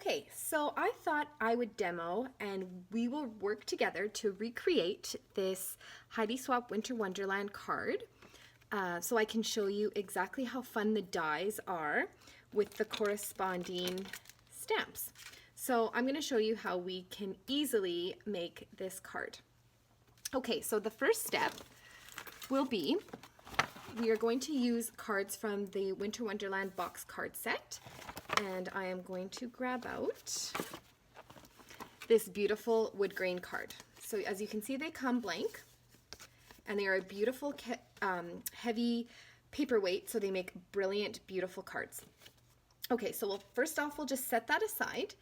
Okay, so I thought I would demo and we will work together to recreate this Heidi Swapp Winter Wonderland card so I can show you exactly how fun the dies are with the corresponding stamps. So I'm going to show you how we can easily make this card. Okay, so the first step will be we are going to use cards from the Winter Wonderland box card set, and I am going to grab out this beautiful wood grain card. So as you can see, they come blank, and they are a beautiful heavy paperweight, so they make brilliant, beautiful cards. Okay, so first off, we'll just set that aside,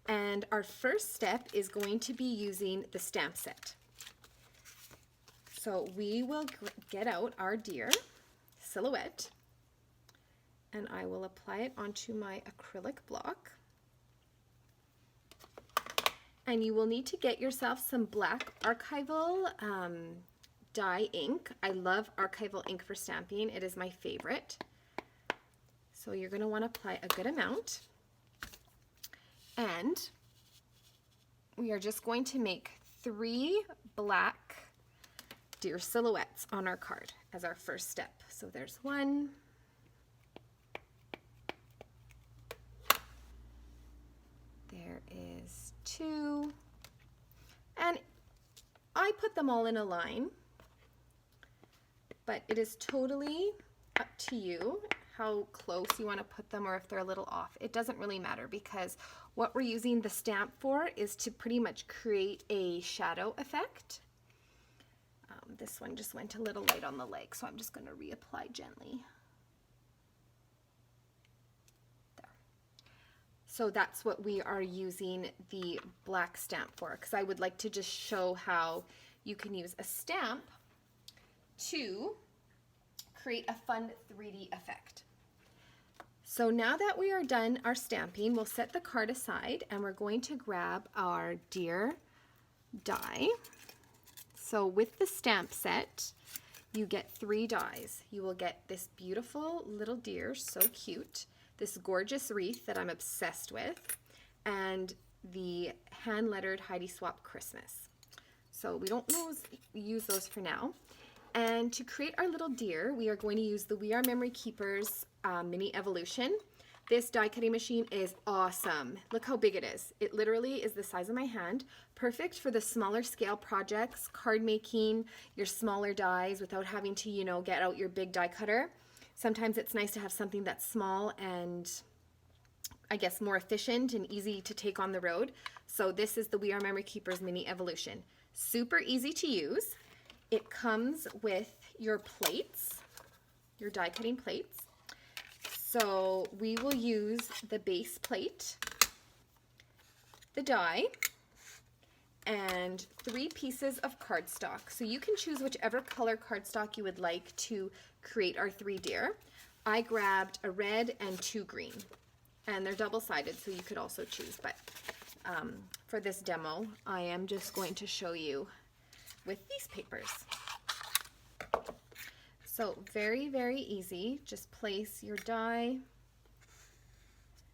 and our first step is going to be using the stamp set. So we will get out our deer silhouette, and I will apply it onto my acrylic block. And you will need to get yourself some black archival dye ink. I love archival ink for stamping. It is my favorite. So you're going to want to apply a good amount. And we are just going to make 3 black deer silhouettes on our card as our first step. So there's 1. There is 2. And I put them all in a line, but it is totally up to you how close you want to put them or if they're a little off. It doesn't really matter because what we're using the stamp for is to pretty much create a shadow effect. This one just went a little light on the leg, so I'm just going to reapply gently. There. So that's what we are using the black stamp for, because I would like to just show how you can use a stamp to create a fun 3D effect. So now that we are done our stamping, we'll set the card aside and we're going to grab our deer die. So with the stamp set, you get 3 dies. You will get this beautiful little deer, so cute, this gorgeous wreath that I'm obsessed with, and the hand-lettered Heidi Swapp Christmas. So we don't use those for now. And to create our little deer, we are going to use the We Are Memory Keepers Mini Evolution. This die cutting machine is awesome. Look how big it is. It literally is the size of my hand. Perfect for the smaller scale projects, card making, your smaller dies without having to, you know, get out your big die cutter. Sometimes it's nice to have something that's small and I guess more efficient and easy to take on the road. So this is the We Are Memory Keepers Mini Evolution. Super easy to use. It comes with your plates, your die cutting plates. So we will use the base plate, the die, and 3 pieces of cardstock. So you can choose whichever color cardstock you would like to create our 3 deer. I grabbed a red and 2 green, and they're double-sided, so you could also choose. But for this demo, I am just going to show you with these papers. So very, very easy. Just place your die,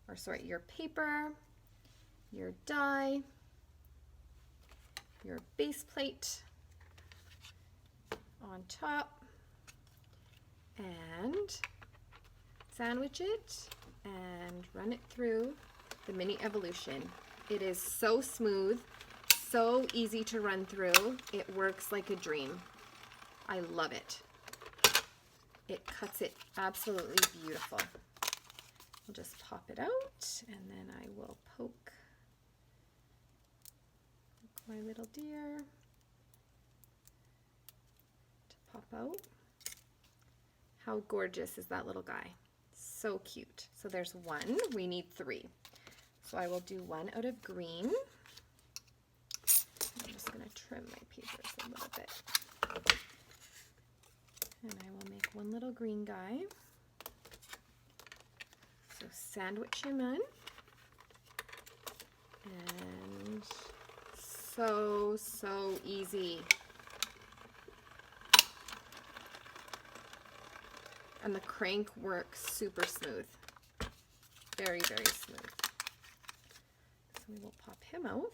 or sorry, your paper, your die, your base plate on top, and sandwich it and run it through the Mini Evolution. It is so smooth, so easy to run through. It works like a dream. I love it. It cuts it absolutely beautiful. I'll just pop it out and then I will poke my little deer to pop out. How gorgeous is that little guy? So cute. So there's 1. We need 3. So I will do 1 out of green. I'm just going to trim my papers a little bit. And I will make 1 little green guy. So sandwich him in. And so easy. And the crank works super smooth. Very, very smooth. So we will pop him out.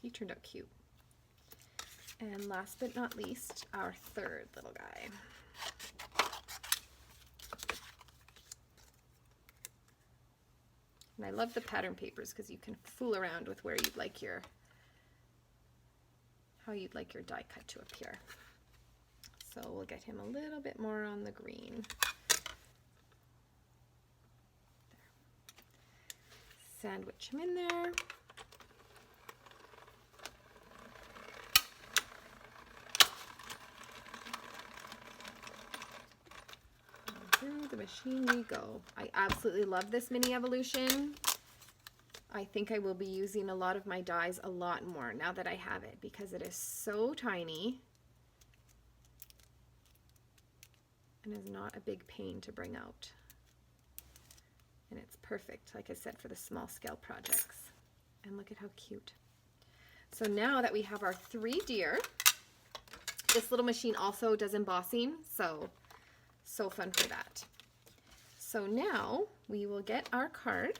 He turned out cute. And last but not least, our third little guy. And I love the pattern papers because you can fool around with where you'd like your, how you'd like your die cut to appear. So we'll get him a little bit more on the green. There. Sandwich him in there. Through the machine we go. I absolutely love this mini evolution. I think I will be using a lot of my dies a lot more now that I have it because it is so tiny and is not a big pain to bring out. And it's perfect, like I said, for the small scale projects. And look at how cute. So now that we have our 3 deer, this little machine also does embossing, so fun for that. So now we will get our card,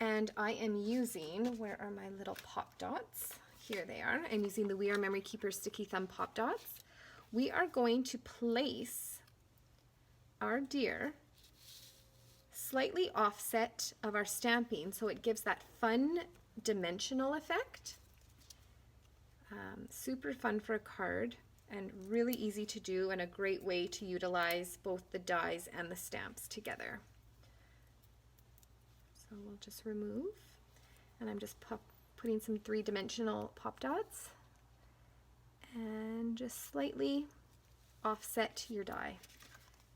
and I am using, where are my little pop dots? Here they are. I'm using the We Are Memory Keepers Sticky Thumb pop dots. We are going to place our deer slightly offset of our stamping so it gives that fun dimensional effect. Super fun for a card and really easy to do and a great way to utilize both the dies and the stamps together. So we'll just remove, and I'm just putting some 3-dimensional pop dots and just slightly offset your die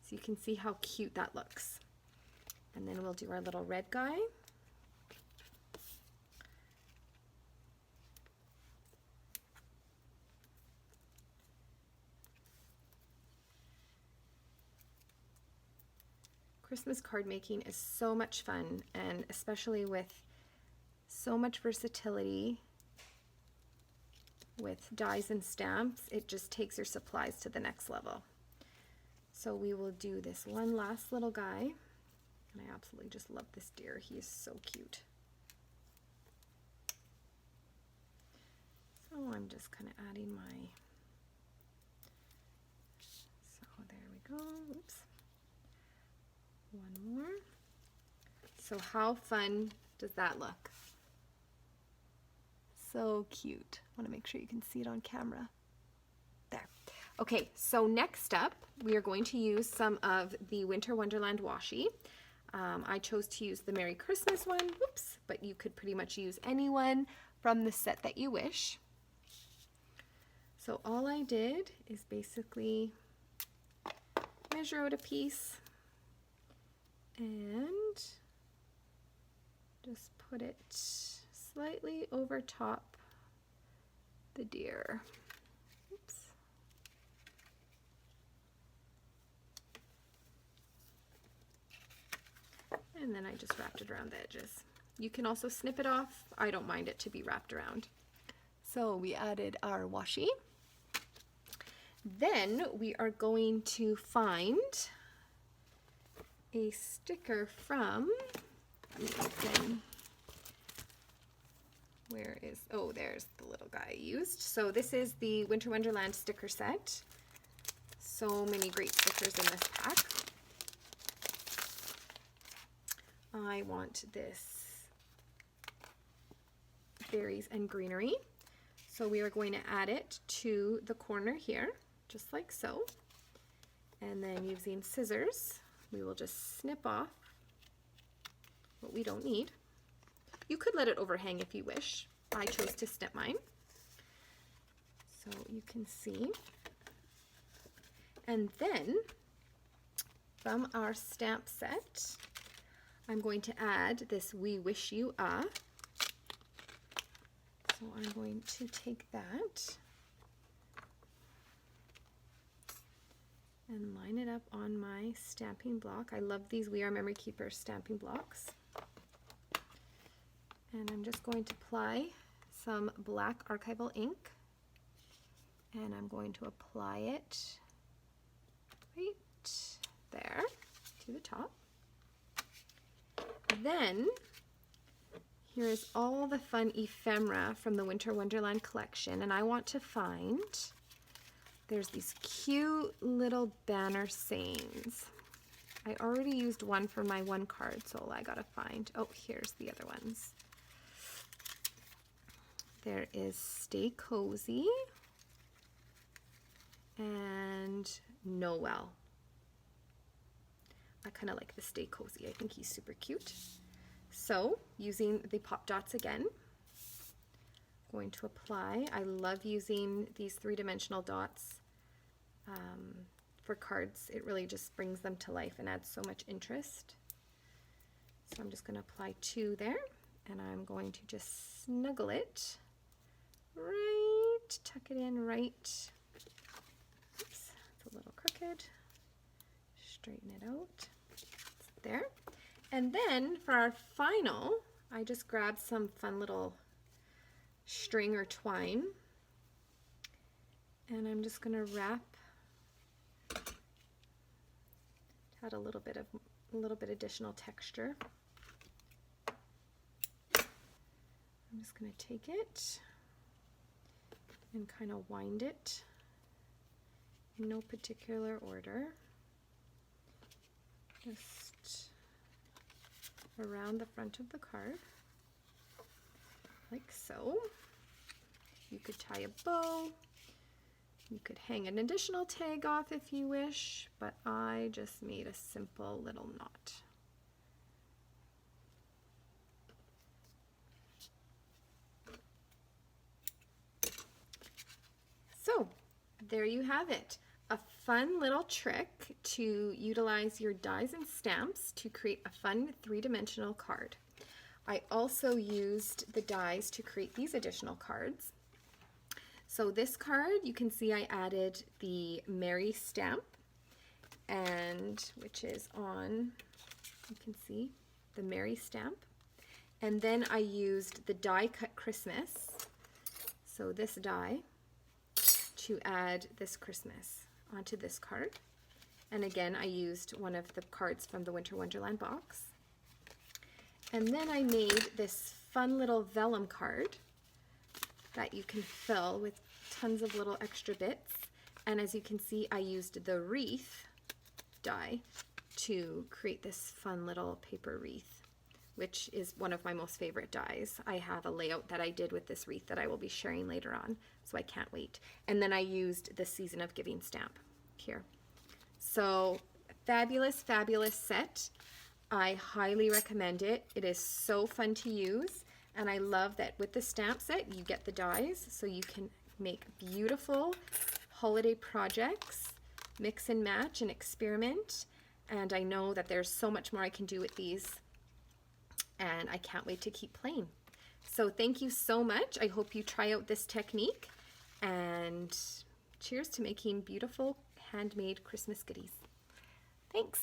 so you can see how cute that looks. And then we'll do our little red guy. Christmas card making is so much fun, and especially with so much versatility with dies and stamps, it just takes your supplies to the next level. So we will do this one last little guy, and I absolutely just love this deer. He is so cute. So I'm just kind of adding my, so there we go, oops. One more. So how fun does that look? So cute. I want to make sure you can see it on camera. There. Okay, so next up, we are going to use some of the Winter Wonderland washi. I chose to use the Merry Christmas one, whoops, but you could pretty much use any one from the set that you wish. So all I did is basically measure out a piece and just put it slightly over top the deer. Oops. And then I just wrapped it around the edges. You can also snip it off. I don't mind it to be wrapped around. So we added our washi. Then we are going to find a sticker from, let me open, where is, oh, there's the little guy I used. So this is the Winter Wonderland sticker set. So many great stickers in this pack. I want this berries and greenery. So we are going to add it to the corner here, just like so. And then using scissors, we will just snip off what we don't need. You could let it overhang if you wish. I chose to snip mine. So you can see. And then from our stamp set, I'm going to add this We Wish You A. So I'm going to take that and line it up on my stamping block. I love these We Are Memory Keepers stamping blocks. And I'm just going to apply some black archival ink, and I'm going to apply it right top. Then here's all the fun ephemera from the Winter Wonderland collection, and I want to find, there's these cute little banner sayings. I already used one for my one card, so I gotta find, oh, here's the other ones. There is Stay Cozy and Noel. I kind of like the Stay Cozy. I think he's super cute. So using the pop dots again, going to apply. I love using these three-dimensional dots for cards. It really just brings them to life and adds so much interest. So I'm just going to apply 2 there, and I'm going to just snuggle it right, tuck it in right. Oops, it's a little crooked. Straighten it out. There. And then for our final, I just grabbed some fun little string or twine, and I'm just going to wrap, add a little bit additional texture. I'm just going to take it and kind of wind it in no particular order, just around the front of the card, like so. You could tie a bow, you could hang an additional tag off if you wish, but I just made a simple little knot. So there you have it. A fun little trick to utilize your dies and stamps to create a fun three-dimensional card. I also used the dies to create these additional cards. So this card, you can see I added the Merry stamp, and which is on, you can see the Merry stamp. And then I used the die cut Christmas, so this die, to add this Christmas onto this card. And again, I used one of the cards from the Winter Wonderland box. And then I made this fun little vellum card that you can fill with tons of little extra bits. And as you can see, I used the wreath die to create this fun little paper wreath, which is one of my most favorite dies. I have a layout that I did with this wreath that I will be sharing later on, so I can't wait. And then I used the Season of Giving stamp here. So fabulous, fabulous set. I highly recommend it. It is so fun to use, and I love that with the stamp set you get the dies, so you can make beautiful holiday projects, mix and match and experiment. And I know that there's so much more I can do with these, and I can't wait to keep playing. So thank you so much. I hope you try out this technique, and cheers to making beautiful handmade Christmas goodies. Thanks.